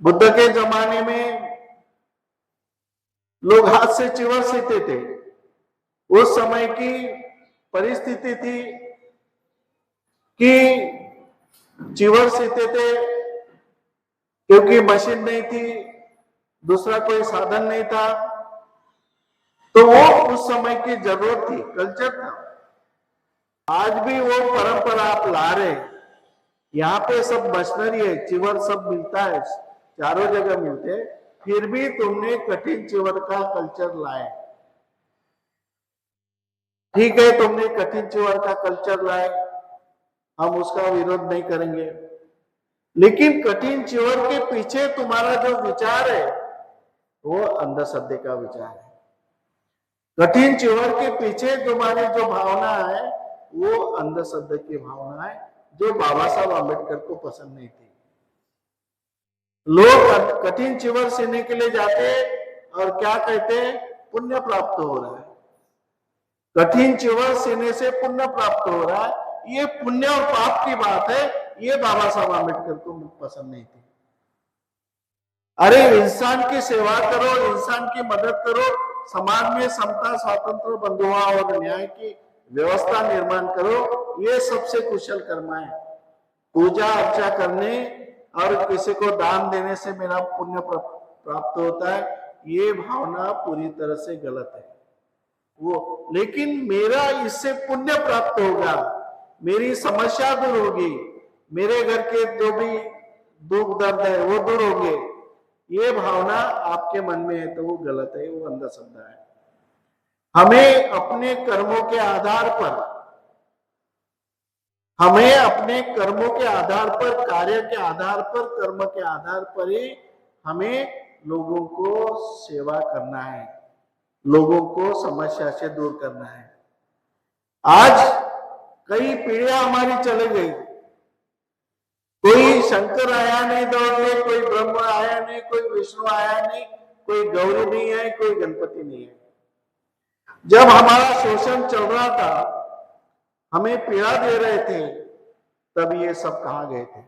बुद्ध के जमाने में लोग हाथ से चिवर सीते थे। उस समय की परिस्थिति थी कि चिवर सीते थे, क्योंकि मशीन नहीं थी, दूसरा कोई साधन नहीं था। तो वो उस समय की जरूरत थी, कल्चर था। आज भी वो परंपरा आप ला रहे। यहाँ पे सब मशीनरी है, चिवर सब मिलता है, चारों जगह मिलते हैं, फिर भी तुमने कठिन चिवर का कल्चर लाए। ठीक है, तुमने कठिन चिवर का कल्चर लाए, हम उसका विरोध नहीं करेंगे, लेकिन कठिन चिवर के पीछे तुम्हारा जो विचार है वो अंधश्रद्धे का विचार है। कठिन चिवर के पीछे तुम्हारी जो भावना है वो अंधश्रद्धे की भावना है, जो बाबा साहब आम्बेडकर को पसंद नहीं थी। लोग कठिन चिवर सीने के लिए जाते और क्या कहते हैं, पुण्य प्राप्त हो रहा है। कठिन चिवर सीने से पुण्य प्राप्त हो रहा है, ये पुण्य और पाप की बात है, ये बाबा साहब आम्बेडकर को पसंद नहीं थी। अरे इंसान की सेवा करो, इंसान की मदद करो, समाज में समता, स्वातंत्र, बंधुभाव और न्याय की व्यवस्था निर्माण करो, ये सबसे कुशल कर्म है। पूजा अर्चा करने और किसी को दान देने से मेरा पुण्य प्राप्त होता है, ये भावना पूरी तरह से गलत है। वो लेकिन मेरा इससे पुण्य प्राप्त होगा, मेरी समस्या दूर होगी, मेरे घर के जो भी दुख दर्द है वो दूर होंगे, ये भावना आपके मन में है तो वो गलत है, वो अंधश्रद्धा है। हमें अपने कर्मों के आधार पर, हमें अपने कर्मों के आधार पर, कार्य के आधार पर, कर्म के आधार पर ही हमें लोगों को सेवा करना है, लोगों को समस्या से दूर करना है। आज कई पीढ़ियां हमारी चली गई, कोई शंकर आया नहीं दौड़ में, कोई ब्रह्म आया नहीं, कोई विष्णु आया नहीं, कोई गौरी नहीं है, कोई गणपति नहीं है। जब हमारा शोषण चल रहा था, हमें पीड़ा दे रहे थे, तब ये सब कहाँ गए थे?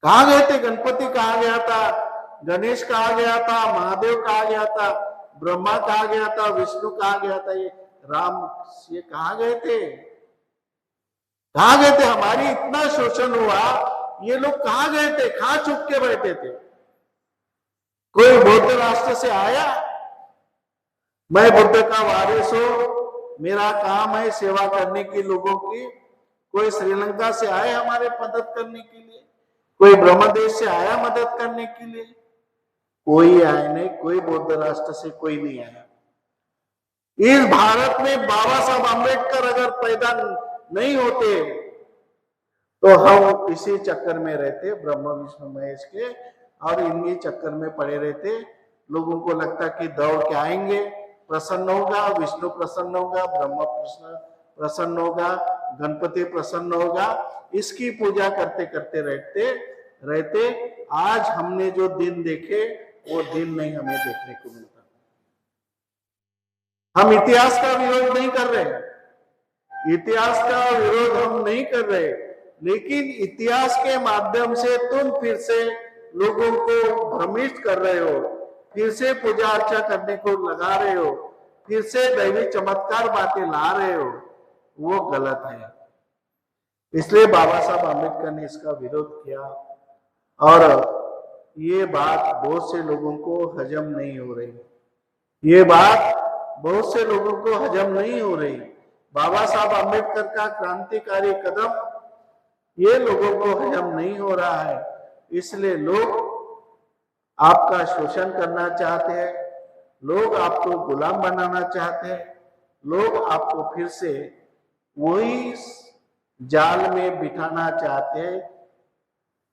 कहाँ गए थे? गणपति कहाँ गया था, गणेश कहाँ गया था, महादेव कहाँ गया था, ब्रह्मा कहाँ गया था, विष्णु कहाँ गया था, ये राम, ये कहाँ गए थे? कहाँ गए थे? हमारी इतना शोषण हुआ, ये लोग कहाँ गए थे? कहाँ छुप के बैठे थे? कोई बौद्ध राष्ट्र से आया, मैं बुद्ध का वारिस हूं, मेरा काम है सेवा करने की लोगों की। कोई श्रीलंका से आए हमारे मदद करने के लिए, कोई ब्रह्मदेश से आया मदद करने के लिए, कोई आया नहीं, कोई बौद्ध राष्ट्र से कोई नहीं आया। इस भारत में बाबा साहब आम्बेडकर अगर पैदा नहीं होते तो हम इसी चक्कर में रहते, ब्रह्म विष्णु महेश के, और इन्हीं चक्कर में पड़े रहते। लोगों को लगता कि दौड़ के आएंगे, प्रसन्न होगा, विष्णु प्रसन्न होगा, ब्रह्म प्रसन्न होगा, गणपति प्रसन्न होगा, इसकी पूजा करते करते रहते आज हमने जो दिन देखे वो दिन नहीं हमें देखने को मिलता। हम इतिहास का विरोध नहीं कर रहे, इतिहास का विरोध हम नहीं कर रहे, लेकिन इतिहास के माध्यम से तुम फिर से लोगों को भ्रमित कर रहे हो, फिर से पूजा अर्चा करने को लगा रहे हो, फिर से दैवी चमत्कार बातें ला रहे हो, वो गलत है। इसलिए बाबा साहब आम्बेडकर ने इसका विरोध किया, और ये बात बहुत से लोगों को हजम नहीं हो रही, ये बात बहुत से लोगों को हजम नहीं हो रही। बाबा साहब आम्बेडकर का क्रांतिकारी कदम ये लोगों को हजम नहीं हो रहा है, इसलिए लोग आपका शोषण करना चाहते हैं, लोग आपको गुलाम बनाना चाहते हैं, लोग आपको फिर से वही जाल में बिठाना चाहते हैं।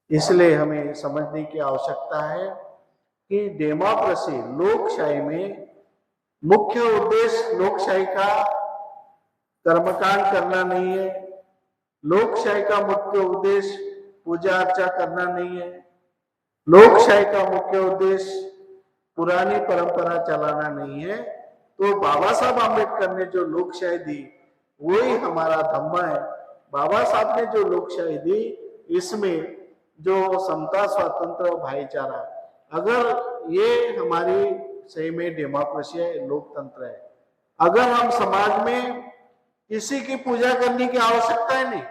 इसलिए हमें समझने की आवश्यकता है कि डेमोक्रेसी, लोकशाही में मुख्य उद्देश्य लोकशाही का कर्मकांड करना नहीं है, लोकशाही का मुख्य उद्देश्य पूजा अर्चा करना नहीं है, लोकशाही का मुख्य उद्देश्य पुरानी परंपरा चलाना नहीं है। तो बाबा साहब आम्बेडकर ने जो लोकशाही दी वही हमारा धम्मा है। बाबा साहब ने जो लोकशाही दी, इसमें जो समता, स्वातंत्र, भाईचारा, अगर ये हमारी सही में डेमोक्रेसी है, लोकतंत्र है, अगर हम समाज में किसी की पूजा करने की आवश्यकता ही नहीं,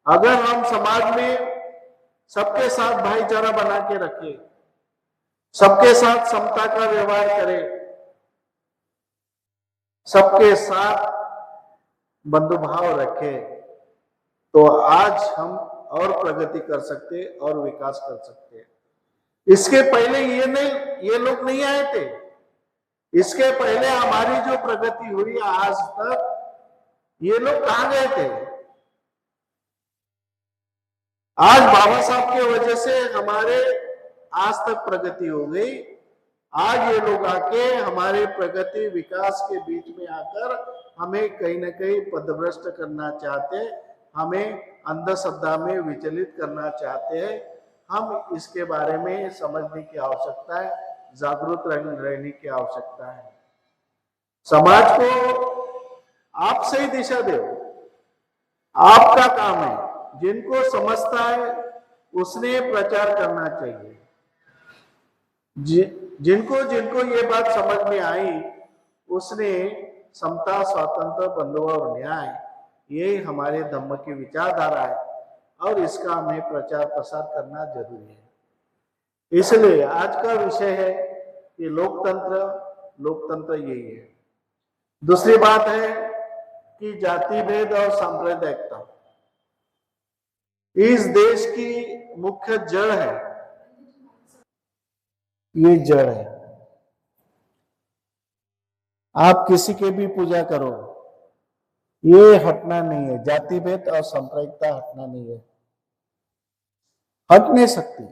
अगर हम समाज में सबके साथ भाईचारा बना के रखें, सबके साथ समता का व्यवहार करें, सबके साथ बंधुभाव रखें, तो आज हम और प्रगति कर सकते और विकास कर सकते। इसके पहले ये लोग नहीं आए थे। इसके पहले हमारी जो प्रगति हुई आज तक, ये लोग कहां गए थे? आज बाबा साहब की वजह से हमारे आज तक प्रगति हो गई। आज ये लोग आके हमारे प्रगति विकास के बीच में आकर हमें कहीं ना कहीं पदभ्रष्ट करना चाहते, हमें अंधश्रद्धा में विचलित करना चाहते हैं। हम इसके बारे में समझने की आवश्यकता है, जागरूक रहने की आवश्यकता है। समाज को आप सही दिशा दो, आपका काम है। जिनको समझता है उसने प्रचार करना चाहिए। जिनको ये बात समझ में आई उसने समता, स्वातंत्र, बंधुत्व और न्याय, ये हमारे धम्म की विचारधारा है और इसका हमें प्रचार प्रसार करना जरूरी है। इसलिए आज का विषय है कि लोकतंत्र यही है। दूसरी बात है कि जाति भेद और सांप्रदायिकता इस देश की मुख्य जड़ है। ये जड़ है। आप किसी के भी पूजा करो, ये हटना नहीं है। जाति भेद और सांप्रदायिकता हटना नहीं है, हट नहीं सकती।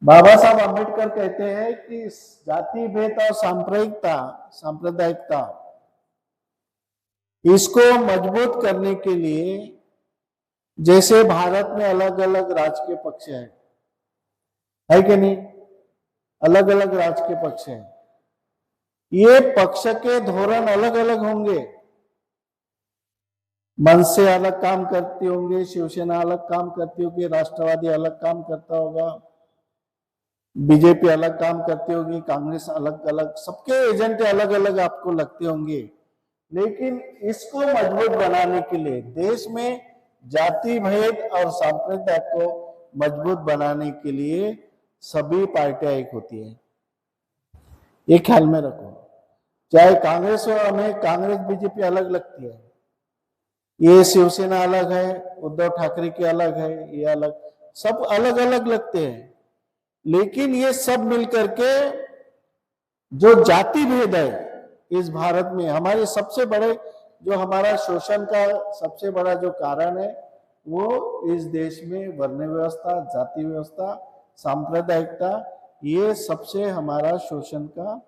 बाबा साहब अम्बेडकर कहते हैं कि जाति भेद और सांप्रदायिकता इसको मजबूत करने के लिए, जैसे भारत में अलग अलग राजकीय पक्ष है कि नहीं? अलग अलग राजकीय पक्ष है। ये पक्ष के धोरण अलग अलग होंगे। मनसे अलग काम करती होंगे, शिवसेना अलग काम करती होगी, राष्ट्रवादी अलग काम करता होगा, बीजेपी अलग काम करती होगी, कांग्रेस अलग अलग, सबके एजेंडे अलग अलग आपको लगते होंगे। लेकिन इसको मजबूत बनाने के लिए, देश में जाति भेद और सांप्रदायिक को मजबूत बनाने के लिए सभी पार्टियां एक होती है। ये ख्याल में रखो। चाहे कांग्रेस हो, हमें कांग्रेस बीजेपी अलग लगती है, ये शिवसेना अलग है, उद्धव ठाकरे की अलग है, ये अलग, सब अलग अलग लगते हैं। लेकिन ये सब मिलकर के जो जाति भेद है इस भारत में, हमारे सबसे बड़े, जो हमारा शोषण का सबसे बड़ा जो कारण है, वो इस देश में वर्ण व्यवस्था, जाति व्यवस्था, सांप्रदायिकता, ये सबसे हमारा शोषण का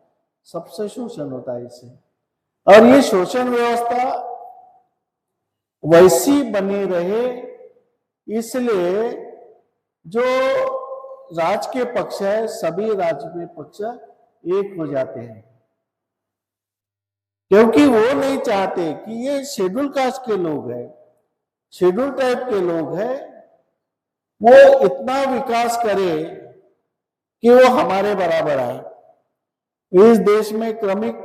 सबसे शोषण होता है इससे। और ये शोषण व्यवस्था वैसी बनी रहे, इसलिए जो राजकीय पक्ष है, सभी राजकीय पक्ष एक हो जाते हैं, क्योंकि वो नहीं चाहते कि ये शेड्यूल कास्ट के लोग हैं, शेड्यूल टाइप के लोग हैं, वो इतना विकास करे कि वो हमारे बराबर आए। इस देश में क्रमिक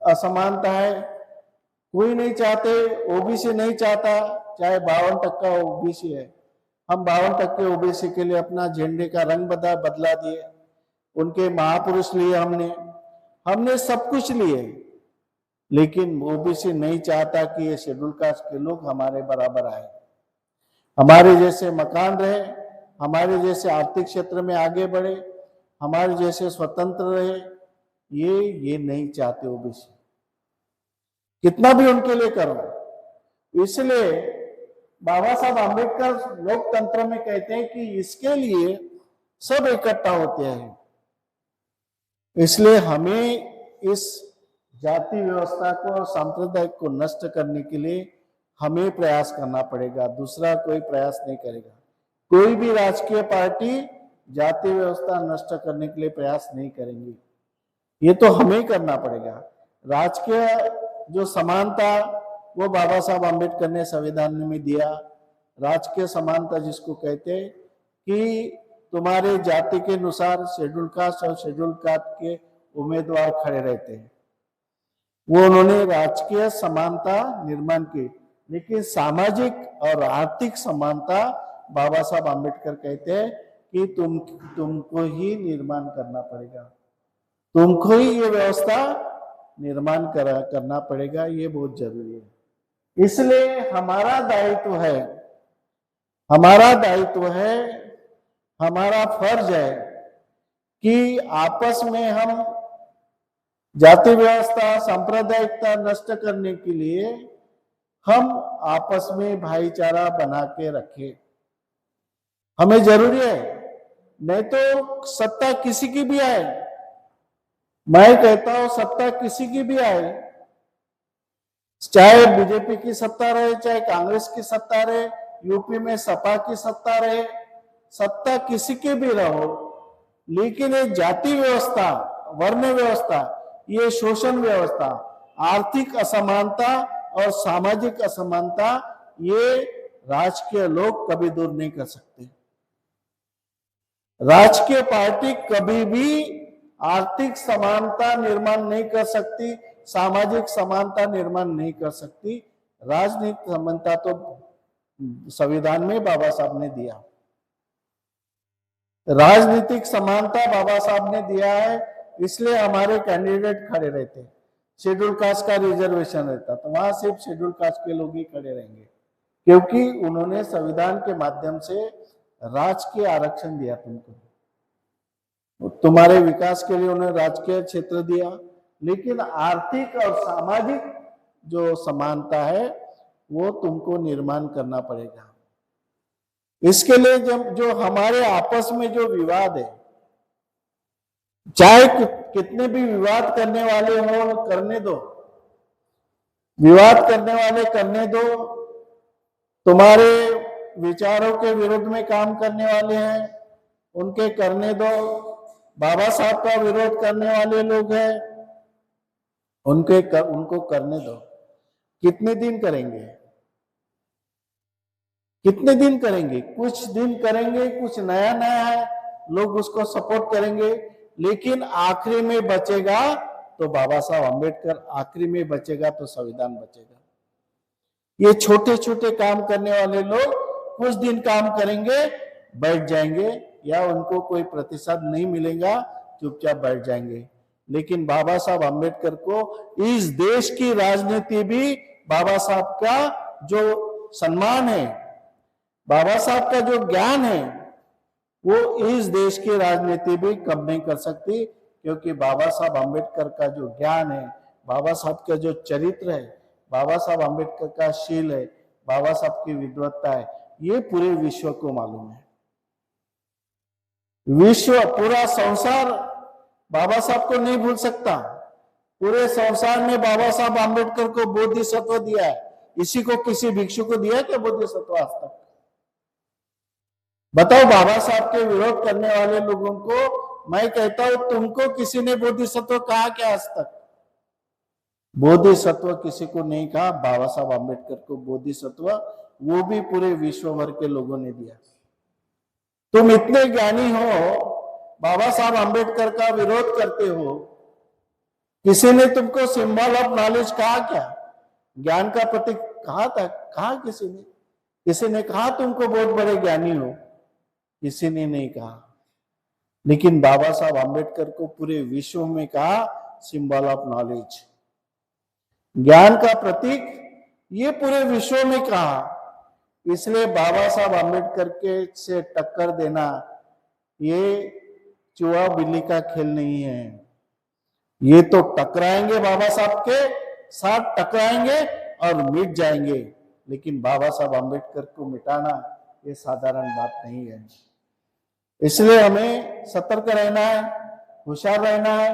असमानता है, कोई नहीं चाहते, ओबीसी नहीं चाहता, चाहे 52% ओबीसी है। हम 52% ओबीसी के लिए अपना झंडे का रंग बदला दिए, उनके महापुरुष लिए, हमने सब कुछ लिए, लेकिन ओबीसी नहीं चाहता कि ये शेड्यूल कास्ट के लोग हमारे बराबर आए, हमारे जैसे मकान रहे, हमारे जैसे आर्थिक क्षेत्र में आगे बढ़े, हमारे जैसे स्वतंत्र रहे। ये नहीं चाहते ओबीसी, कितना भी उनके लिए करो। इसलिए बाबा साहब आम्बेडकर लोकतंत्र में कहते हैं कि इसके लिए सब इकट्ठा होते हैं। इसलिए हमें इस जाति व्यवस्था को, सांप्रदायिक को नष्ट करने के लिए हमें प्रयास करना पड़ेगा, दूसरा कोई प्रयास नहीं करेगा। कोई भी राजकीय पार्टी जाति व्यवस्था नष्ट करने के लिए प्रयास नहीं करेंगी, ये तो हमें करना पड़ेगा। राजकीय जो समानता वो बाबा साहब आम्बेडकर ने संविधान में दिया। राजकीय समानता जिसको कहते हैं कि तुम्हारे जाति के अनुसार शेड्यूल कास्ट और शेड्यूल कास्ट के उम्मीदवार खड़े रहते हैं, वो उन्होंने राजकीय समानता निर्माण की। लेकिन सामाजिक और आर्थिक समानता बाबा साहब आम्बेडकर कहते हैं कि तुमको ही निर्माण करना पड़ेगा, तुमको ही ये व्यवस्था निर्माण करना पड़ेगा, ये बहुत जरूरी है। इसलिए हमारा दायित्व है, हमारा फर्ज है कि आपस में हम जाति व्यवस्था सांप्रदायिकता नष्ट करने के लिए हम आपस में भाईचारा बना के रखें, हमें जरूरी है। नहीं तो सत्ता किसी की भी आए, मैं कहता हूं सत्ता किसी की भी आए, चाहे बीजेपी की सत्ता रहे, चाहे कांग्रेस की सत्ता रहे, यूपी में सपा की सत्ता रहे, सत्ता किसी की भी रहो, लेकिन ये जाति व्यवस्था, वर्ण व्यवस्था, ये शोषण व्यवस्था, आर्थिक असमानता और सामाजिक असमानता, ये राजकीय लोग कभी दूर नहीं कर सकते। राजकीय पार्टी कभी भी आर्थिक समानता निर्माण नहीं कर सकती, सामाजिक समानता निर्माण नहीं कर सकती। राजनीतिक समानता तो संविधान में बाबा साहब ने दिया, राजनीतिक समानता बाबा साहब ने दिया है, इसलिए हमारे कैंडिडेट खड़े रहते। शेड्यूल कास्ट का रिजर्वेशन रहता तो वहां सिर्फ शेड्यूल कास्ट के लोग ही खड़े रहेंगे, क्योंकि उन्होंने संविधान के माध्यम से राजकीय आरक्षण दिया, तुमको तुम्हारे विकास के लिए उन्होंने राजकीय क्षेत्र दिया। लेकिन आर्थिक और सामाजिक जो समानता है वो तुमको निर्माण करना पड़ेगा। इसके लिए जब जो हमारे आपस में जो विवाद है, चाहे कितने भी विवाद करने वाले हो करने दो, विवाद करने वाले करने दो, तुम्हारे विचारों के विरुद्ध में काम करने वाले हैं उनके करने दो, बाबा साहब का विरोध करने वाले लोग हैं उनको करने दो। कितने दिन करेंगे, कितने दिन करेंगे? कुछ दिन करेंगे, कुछ नया नया है, लोग उसको सपोर्ट करेंगे, लेकिन आखिरी में बचेगा तो बाबा साहब आम्बेडकर, आखिरी में बचेगा तो संविधान बचेगा। ये छोटे छोटे काम करने वाले लोग कुछ दिन काम करेंगे, बैठ जाएंगे, या उनको कोई प्रतिशत नहीं मिलेगा, चुपचाप बैठ जाएंगे। लेकिन बाबा साहब आम्बेडकर को इस देश की राजनीति भी, बाबा साहब का जो सम्मान है, बाबा साहब का जो ज्ञान है, वो इस देश की राजनीति भी कम नहीं कर सकती, क्योंकि बाबा साहब आम्बेडकर का जो ज्ञान है, बाबा साहब का जो चरित्र है, बाबा साहब आम्बेडकर का शील है, बाबा साहब की विद्वत्ता है, ये पूरे विश्व को मालूम है। विश्व, पूरा संसार बाबा साहब को नहीं भूल सकता। पूरे संसार में बाबा साहब आम्बेडकर को बोधिसत्व दिया है, इसी को किसी भिक्षु को दिया क्या बोधिसत्व आज तक? बताओ, बाबा साहब के विरोध करने वाले लोगों को मैं कहता हूं, तुमको किसी ने बोधिसत्व कहा क्या आज तक? बोधिसत्व किसी को नहीं कहा, बाबा साहब आम्बेडकर को बोधिसत्व वो भी पूरे विश्व भर के लोगों ने दिया। तुम इतने ज्ञानी हो, बाबा साहब आम्बेडकर का विरोध करते हो, किसी ने तुमको सिंबल ऑफ नॉलेज कहा क्या? ज्ञान का प्रतीक कहा था? कहा किसी ने कहा तुमको बहुत बड़े ज्ञानी हो? किसी ने नहीं कहा। लेकिन बाबा साहब आम्बेडकर को पूरे विश्व में कहा सिंबल ऑफ नॉलेज, ज्ञान का प्रतीक, ये पूरे विश्व में कहा। इसलिए बाबा साहब आम्बेडकर के से टक्कर देना ये चूहा बिल्ली का खेल नहीं है। ये तो टकराएंगे, बाबा साहब के साथ टकराएंगे और मिट जाएंगे, लेकिन बाबा साहब आम्बेडकर को मिटाना ये साधारण बात नहीं है। इसलिए हमें सतर्क रहना है, होशियार रहना है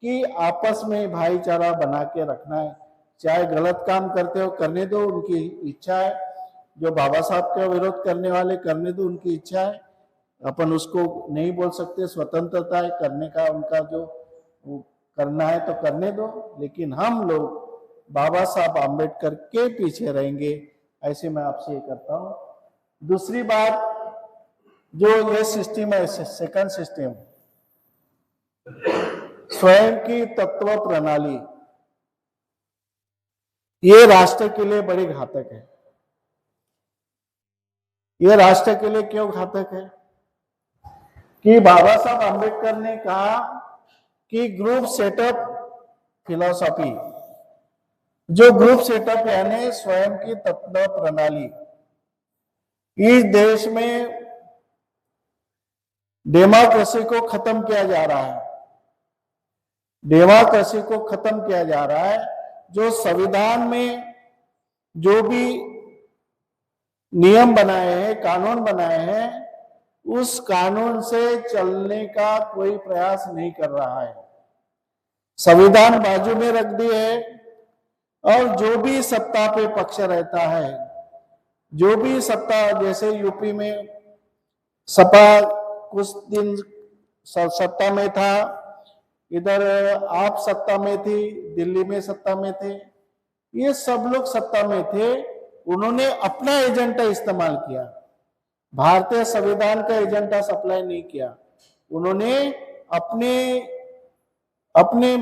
कि आपस में भाईचारा बना के रखना है। चाहे गलत काम करते हो करने दो, उनकी इच्छा है। जो बाबा साहब का विरोध करने वाले करने दो, उनकी इच्छा है, अपन उसको नहीं बोल सकते, स्वतंत्रता है करने का, उनका जो करना है तो करने दो। लेकिन हम लोग बाबा साहब आम्बेडकर के पीछे रहेंगे, ऐसे मैं आपसे ये करता हूं। दूसरी बात, जो ये सिस्टम है, सेकंड सिस्टम, स्वयं की तत्व प्रणाली, ये राष्ट्र के लिए बड़ी घातक है। ये राष्ट्र के लिए क्यों घातक है कि बाबा साहब आम्बेडकर ने कहा कि ग्रुप सेटअप फिलॉसफी, जो ग्रुप सेटअप यानी स्वयं की तत्व प्रणाली, इस देश में डेमोक्रेसी को खत्म किया जा रहा है। डेमोक्रेसी को खत्म किया जा रहा है। जो संविधान में जो भी नियम बनाए हैं, कानून बनाए हैं, उस कानून से चलने का कोई प्रयास नहीं कर रहा है। संविधान बाजू में रख दिए है और जो भी सत्ता पे पक्ष रहता है, जो भी सत्ता, जैसे यूपी में सपा कुछ दिन सत्ता में था, इधर आप सत्ता में थी, दिल्ली में सत्ता में थे, ये सब लोग सत्ता में थे। उन्होंने अपना एजेंडा इस्तेमाल किया, भारतीय संविधान का एजेंडा सप्लाई नहीं किया। उन्होंने अपने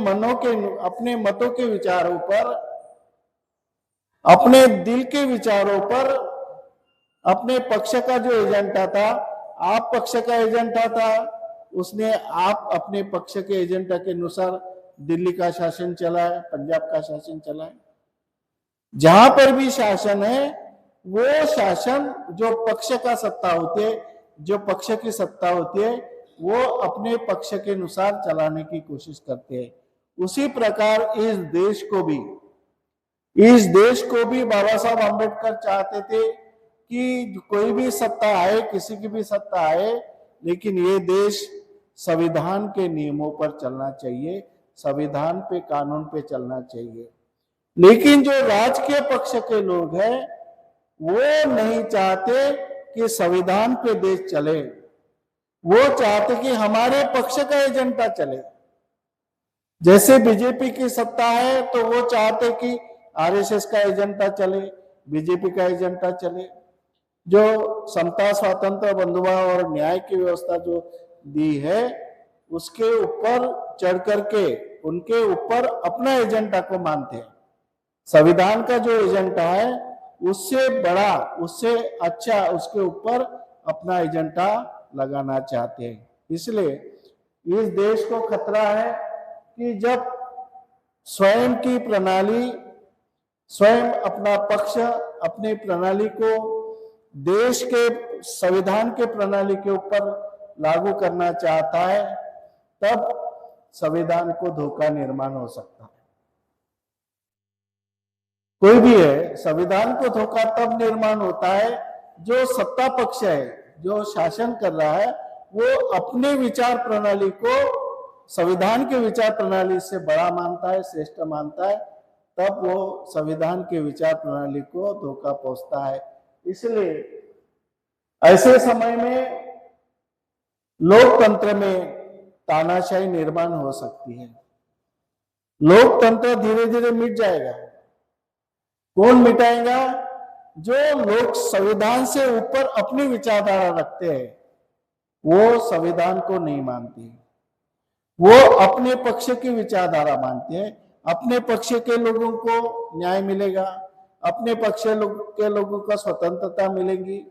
मतों के विचारों पर, अपने दिल के विचारों पर, अपने पक्ष का जो एजेंडा था, आप पक्ष का एजेंडा था, उसने आप अपने पक्ष के एजेंडा के अनुसार दिल्ली का शासन चला है, पंजाब का शासन चला है। जहां पर भी शासन है, वो शासन जो पक्ष का सत्ता होती है, जो पक्ष की सत्ता होती है, वो अपने पक्ष के अनुसार चलाने की कोशिश करते हैं। उसी प्रकार इस देश को भी बाबा साहब आम्बेडकर चाहते थे कि कोई भी सत्ता आए, किसी की भी सत्ता आए, लेकिन ये देश संविधान के नियमों पर चलना चाहिए, संविधान पे, कानून पे चलना चाहिए। लेकिन जो राजकीय पक्ष के लोग हैं, वो नहीं चाहते कि संविधान पे देश चले। वो चाहते कि हमारे पक्ष का एजेंडा चले। जैसे बीजेपी की सत्ता है तो वो चाहते कि आरएसएस का एजेंडा चले, बीजेपी का एजेंडा चले। जो समता, स्वातंत्र, बंधुभाव और न्याय की व्यवस्था जो दी है, उसके ऊपर चढ़ करके उनके ऊपर अपना एजेंडा को मानते हैं। संविधान का जो एजेंडा है, उससे बड़ा, उससे अच्छा, उसके ऊपर अपना एजेंडा लगाना चाहते हैं। इसलिए इस देश को खतरा है कि जब स्वयं की प्रणाली, स्वयं अपना पक्ष, अपनी प्रणाली को देश के संविधान के प्रणाली के ऊपर लागू करना चाहता है, तब संविधान को धोखा निर्माण हो सकता है। कोई भी है, संविधान को धोखा तब निर्माण होता है जो सत्ता पक्ष है, जो शासन कर रहा है, वो अपने विचार प्रणाली को संविधान के विचार प्रणाली से बड़ा मानता है, श्रेष्ठ मानता है, तब वो संविधान के विचार प्रणाली को धोखा पहुंचता है। इसलिए ऐसे समय में लोकतंत्र में तानाशाही निर्माण हो सकती है। लोकतंत्र धीरे धीरे मिट जाएगा। कौन मिटाएगा? जो लोग संविधान से ऊपर अपनी विचारधारा रखते हैं, वो संविधान को नहीं मानते, वो अपने पक्ष की विचारधारा मानते हैं। अपने पक्ष के लोगों को न्याय मिलेगा, अपने पक्ष के लोगों को स्वतंत्रता मिलेगी,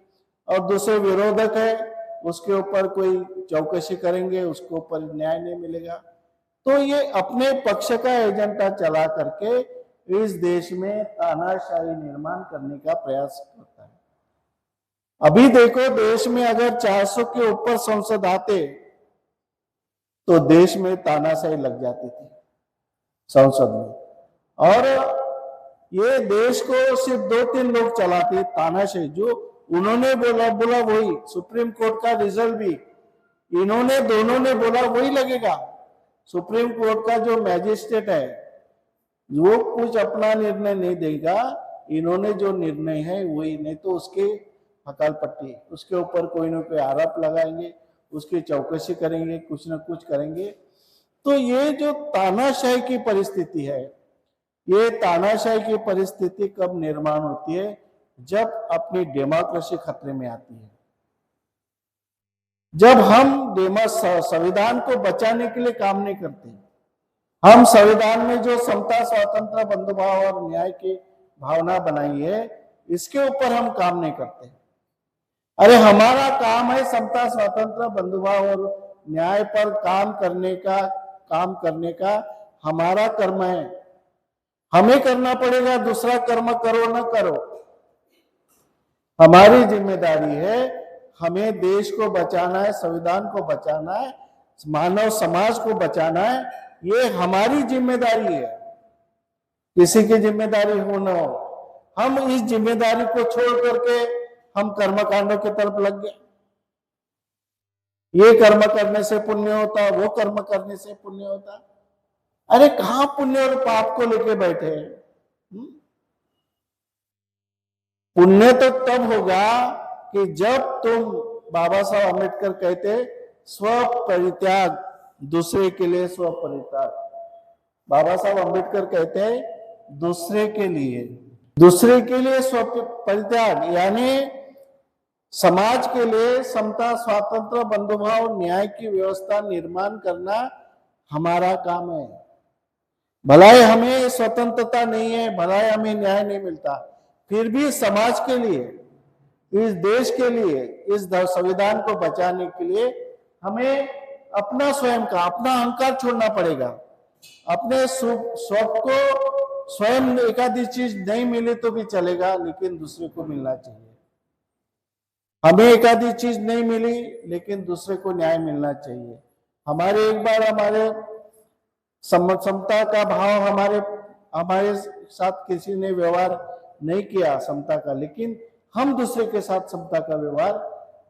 और दूसरे विरोधक है, उसके ऊपर कोई चौकसी करेंगे, उसके ऊपर न्याय नहीं मिलेगा। तो ये अपने पक्ष का एजेंडा चला करके इस देश में तानाशाही निर्माण करने का प्रयास करता है। अभी देखो, देश में अगर 400 के ऊपर संसद आते तो देश में तानाशाही लग जाती थी संसद में, और ये देश को सिर्फ 2-3 लोग चलाते, तानाशाही। जो उन्होंने बोला वही, सुप्रीम कोर्ट का रिजल्ट भी इन्होंने, दोनों ने बोला वही लगेगा। सुप्रीम कोर्ट का जो मैजिस्ट्रेट है, वो कुछ अपना निर्णय नहीं देगा, इन्होंने जो निर्णय है वही, नहीं तो उसके हकाल पट्टी, उसके ऊपर कोई ना कोई आरोप लगाएंगे, उसकी चौकसी करेंगे, कुछ ना कुछ करेंगे। तो ये जो तानाशाही की परिस्थिति है, ये तानाशाही की परिस्थिति कब निर्माण होती है? जब अपनी डेमोक्रेसी खतरे में आती है, जब हम संविधान को बचाने के लिए काम नहीं करते। हम संविधान में जो समता, स्वातंत्र, बंधुभाव और न्याय की भावना बनाई है, इसके ऊपर हम काम नहीं करते। अरे हमारा काम है समता, स्वातंत्र, बंधुभाव और न्याय पर काम करने का हमारा कर्म है। हमें करना पड़ेगा, दूसरा कर्म करो न करो। हमारी जिम्मेदारी है, हमें देश को बचाना है, संविधान को बचाना है, मानव समाज को बचाना है। ये हमारी जिम्मेदारी है, किसी की जिम्मेदारी हो न हो। हम इस जिम्मेदारी को छोड़ करके हम कर्मकांडों की तरफ लग गए। ये कर्म करने से पुण्य होता, वो कर्म करने से पुण्य होता। अरे कहां पुण्य और पाप को लेके बैठे हैं? पुण्य तो तब होगा कि जब तुम, बाबा साहब अम्बेडकर कहते, स्व परित्याग, दूसरे के लिए स्व परित्याग। बाबा साहब अम्बेडकर कहते हैं दूसरे के लिए स्व परित्याग, यानी समाज के लिए समता, स्वातंत्र, बंधुभाव, न्याय की व्यवस्था निर्माण करना हमारा काम है। भलाई हमें स्वतंत्रता नहीं है, भलाई हमें न्याय नहीं मिलता, फिर भी समाज के लिए, इस देश के लिए, इस संविधान को बचाने के लिए हमें अपना स्वयं का, अपना अहंकार छोड़ना पड़ेगा। अपने स्व को स्वयं एकाधी चीज नहीं मिले तो भी चलेगा, लेकिन दूसरे को मिलना चाहिए। हमें एकाधी चीज नहीं मिली, लेकिन दूसरे को न्याय मिलना चाहिए। हमारे एक बार हमारे समता का भाव हमारे साथ किसी ने व्यवहार नहीं किया समता का, लेकिन हम दूसरे के साथ समता का व्यवहार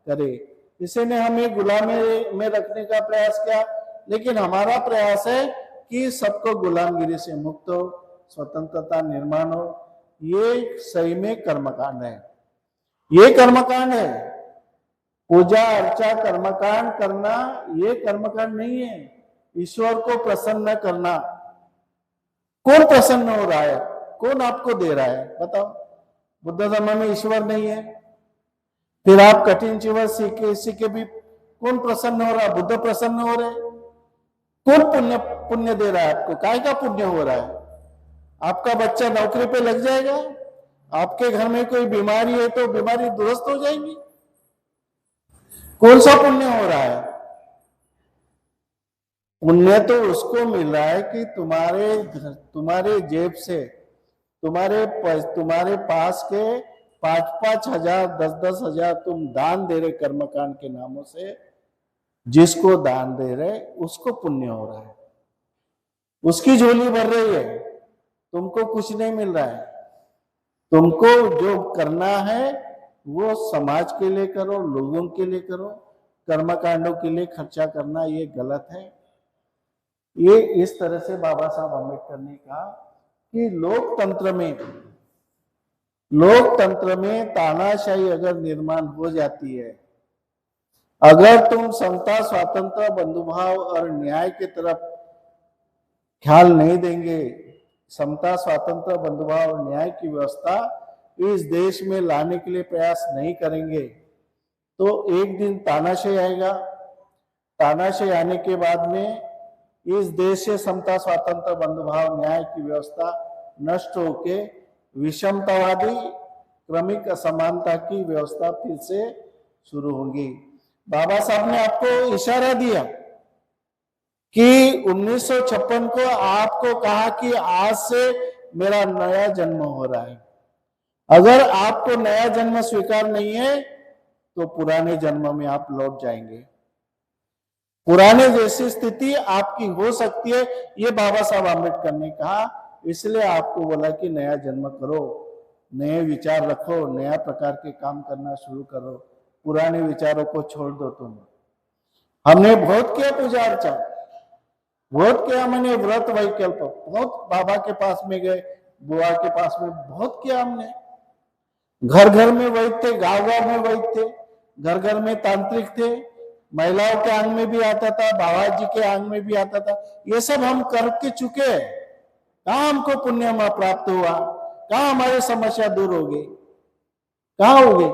करें। किसी ने हमें गुलामी में रखने का प्रयास किया, लेकिन हमारा प्रयास है कि सबको गुलामगिरी से मुक्त हो, स्वतंत्रता निर्माण हो। ये सही में कर्मकांड है, ये कर्मकांड है। पूजा अर्चा कर्मकांड करना ये कर्मकांड नहीं है। ईश्वर को प्रसन्न करना, कौन प्रसन्न हो रहा है? कौन आपको दे रहा है? बताओ। बुद्ध धर्म में ईश्वर नहीं है, फिर आप कठिन जीवन सीखे भी कौन प्रसन्न हो रहा है? बुद्ध प्रसन्न हो रहे। कौन पुण्य दे रहा है आपको? काय का पुण्य हो रहा है? आपका बच्चा नौकरी पे लग जाएगा, आपके घर में कोई बीमारी है तो बीमारी दुरुस्त हो जाएगी। कौन सा पुण्य हो रहा है? पुण्य तो उसको मिल रहा है कि तुम्हारे जेब से, तुम्हारे पास के 5-5 हजार, 10-10 हजार तुम दान दे रहे कर्मकांड के नामों से। जिसको दान दे रहे उसको पुण्य हो रहा है, उसकी झोली भर रही है, तुमको कुछ नहीं मिल रहा है। तुमको जो करना है वो समाज के लिए करो, लोगों के लिए करो। कर्मकांडों के लिए खर्चा करना ये गलत है। ये इस तरह से बाबा साहब अम्बेडकर ने कहा कि लोकतंत्र में तानाशाही अगर निर्माण हो जाती है, अगर तुम समता, स्वातंत्र, बंधुभाव और न्याय की तरफ ख्याल नहीं देंगे, समता, स्वातंत्र, बंधुभाव और न्याय की व्यवस्था इस देश में लाने के लिए प्रयास नहीं करेंगे, तो एक दिन तानाशाही आएगा। तानाशाही आने के बाद में इस देश से समता, स्वातंत्र, बंधुभाव, न्याय की व्यवस्था नष्ट होके विषमतावादी, क्रमिक असमानता की व्यवस्था फिर से शुरू होगी। बाबा साहब ने आपको इशारा दिया कि 1956 को आपको कहा कि आज से मेरा नया जन्म हो रहा है। अगर आपको नया जन्म स्वीकार नहीं है तो पुराने जन्म में आप लौट जाएंगे, पुराने जैसी स्थिति आपकी हो सकती है। ये बाबा साहब अम्बेडकर ने कहा, इसलिए आपको बोला कि नया जन्म करो, नए विचार रखो, नया प्रकार के काम करना शुरू करो, पुराने विचारों को छोड़ दो। तुम, हमने बहुत किया पूजा अर्चा, बहुत किया, मैंने व्रत वैकल्प, बहुत बाबा के पास में गए, बुआ के पास में बहुत किया हमने। घर घर में वैद्य थे, गांव गांव में वैद्य थे, घर घर में तांत्रिक थे, महिलाओं के आंग में भी आता था, बाबा जी के आंग में भी आता था। ये सब हम करके चुके हैं, कहाँ हमको पुण्य प्राप्त हुआ, कहाँ हमारी समस्या दूर होगी, कहाँ होगी?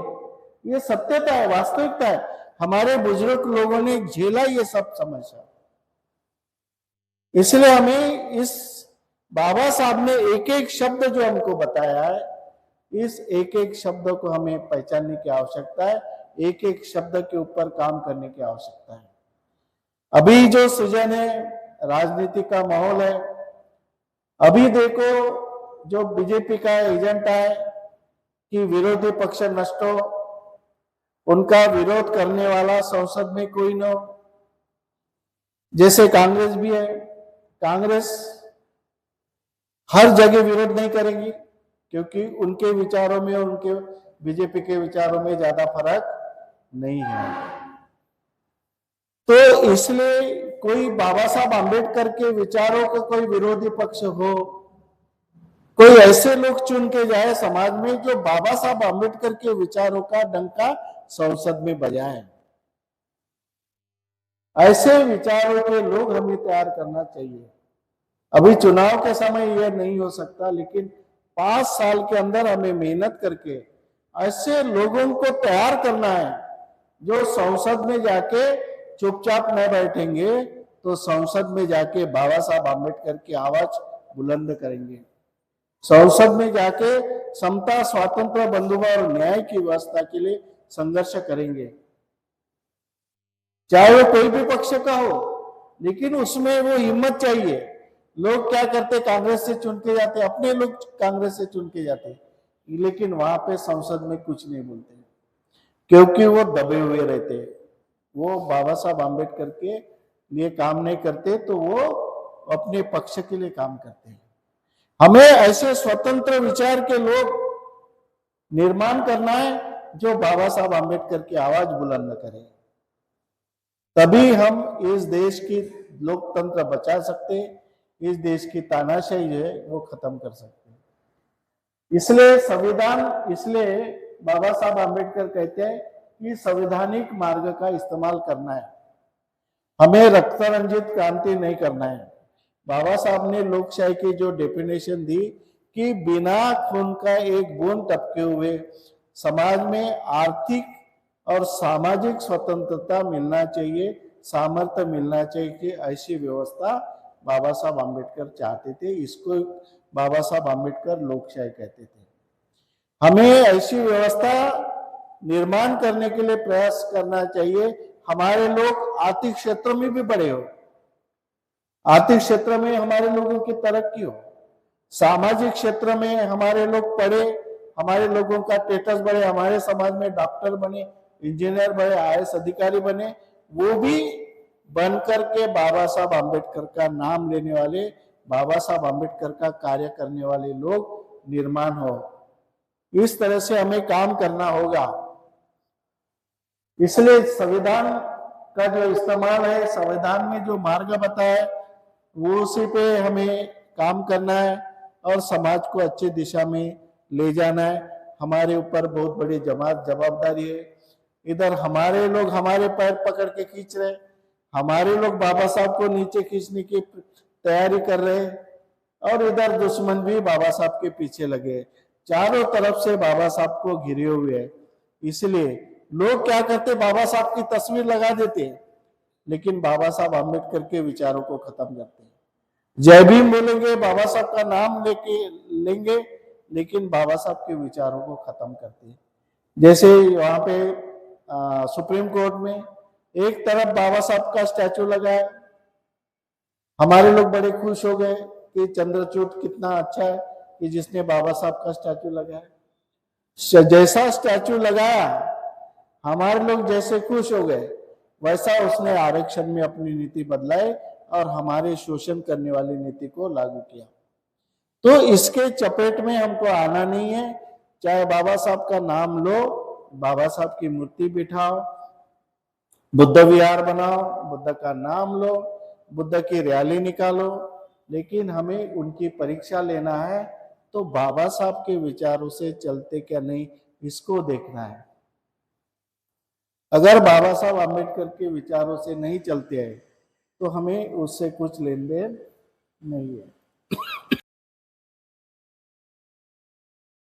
ये सत्यता है, वास्तविकता है। हमारे बुजुर्ग लोगों ने झेला ये सब समस्या। इसलिए हमें इस बाबा साहब ने एक एक शब्द जो हमको बताया है, इस एक एक शब्द को हमें पहचानने की आवश्यकता है, एक एक शब्द के ऊपर काम करने की आवश्यकता है। अभी जो सृजन है, राजनीति का माहौल है, अभी देखो जो बीजेपी का एजेंडा है कि विरोधी पक्ष नष्ट हो, उनका विरोध करने वाला संसद में कोई न हो। जैसे कांग्रेस भी है, कांग्रेस हर जगह विरोध नहीं करेगी, क्योंकि उनके विचारों में और उनके बीजेपी के विचारों में ज्यादा फर्क नहीं है। तो इसलिए कोई बाबा साहब आंबेडकर के विचारों का कोई विरोधी पक्ष हो, कोई ऐसे लोग चुन के जाए समाज में जो बाबा साहब आंबेडकर के विचारों का डंका संसद में बजाए। ऐसे विचारों के लोग हमें तैयार करना चाहिए। अभी चुनाव के समय यह नहीं हो सकता, लेकिन 5 साल के अंदर हमें मेहनत करके ऐसे लोगों को तैयार करना है जो संसद में जाके चुपचाप न बैठेंगे, तो संसद में जाके बाबा साहब आंबेडकर की आवाज बुलंद करेंगे, संसद में जाके समता, स्वातंत्र, बंधुत्व और न्याय की व्यवस्था के लिए संघर्ष करेंगे, चाहे वो कोई भी पक्ष का हो, लेकिन उसमें वो हिम्मत चाहिए। लोग क्या करते, कांग्रेस से चुन के जाते, अपने लोग कांग्रेस से चुन के जाते, लेकिन वहां पे संसद में कुछ नहीं बोलते, क्योंकि वो दबे हुए रहते, वो बाबा साहब आंबेडकर के लिए काम नहीं करते, तो वो अपने पक्ष के लिए काम करते हैं। हमें ऐसे स्वतंत्र विचार के लोग निर्माण करना है जो बाबा साहब आंबेडकर की आवाज बुलंद करें, तभी हम इस देश की लोकतंत्र बचा सकते हैं, इस देश की तानाशाही जो है वो खत्म कर सकते हैं। इसलिए संविधान, इसलिए बाबा साहब आंबेडकर कहते हैं कि संवैधानिक मार्ग का इस्तेमाल करना है, हमें रक्त रंजित क्रांति नहीं करना है। बाबा साहब ने लोकशाही की जो डेफिनेशन दी कि बिना खून का एक बूंद टपके हुए समाज में आर्थिक और सामाजिक स्वतंत्रता मिलना चाहिए, सामर्थ्य मिलना चाहिए, कि ऐसी व्यवस्था बाबा साहब आंबेडकर चाहते थे। इसको बाबा साहब आंबेडकर लोकशाही कहते थे। हमें ऐसी व्यवस्था निर्माण करने के लिए प्रयास करना चाहिए। हमारे लोग आर्थिक क्षेत्र में भी बड़े हो, आर्थिक क्षेत्र में हमारे लोगों की तरक्की हो, सामाजिक क्षेत्र में हमारे लोग पढ़े, हमारे लोगों का स्टेटस बढ़े, हमारे समाज में डॉक्टर बने, इंजीनियर बने, IAS अधिकारी बने, वो भी बनकर के बाबा साहब आंबेडकर का नाम लेने वाले, बाबा साहब आंबेडकर का कार्य करने वाले लोग निर्माण हो। इस तरह से हमें काम करना होगा। इसलिए संविधान का जो इस्तेमाल है, संविधान में जो मार्ग बताया है, वो उसी पे हमें काम करना है और समाज को अच्छी दिशा में ले जाना है। हमारे ऊपर बहुत बड़ी जवाबदारी है। इधर हमारे लोग हमारे पैर पकड़ के खींच रहे, हमारे लोग बाबा साहब को नीचे खींचने की तैयारी कर रहे हैं, और इधर दुश्मन भी बाबा साहब के पीछे लगे, चारों तरफ से बाबा साहब को घिरे हुए है। इसलिए लोग क्या करते, बाबा साहब की तस्वीर लगा देते, लेकिन बाबा साहब आंबेडकर के विचारों को खत्म करते हैं। जय भीम बोलेंगे, बाबा साहब का नाम लेंगे, लेकिन बाबा साहब के विचारों को खत्म करते हैं। जैसे वहां पे सुप्रीम कोर्ट में एक तरफ बाबा साहब का स्टैचू लगा है, हमारे लोग बड़े खुश हो गए कि चंद्रचूड़ कितना अच्छा है कि जिसने बाबा साहब का स्टैचू लगाया। जैसा स्टैचू लगाया, हमारे लोग जैसे खुश हो गए, वैसा उसने आरक्षण में अपनी नीति बदलाई और हमारे शोषण करने वाली नीति को लागू किया। तो इसके चपेट में हमको आना नहीं है। चाहे बाबा साहब का नाम लो, बाबा साहब की मूर्ति बिठाओ, बुद्ध विहार बनाओ, बुद्ध का नाम लो, बुद्ध की रैली निकालो, लेकिन हमें उनकी परीक्षा लेना है तो बाबा साहब के विचारों से चलते क्या नहीं, इसको देखना है। अगर बाबा साहब आंबेडकर के विचारों से नहीं चलते हैं तो हमें उससे कुछ लेन देन नहीं है।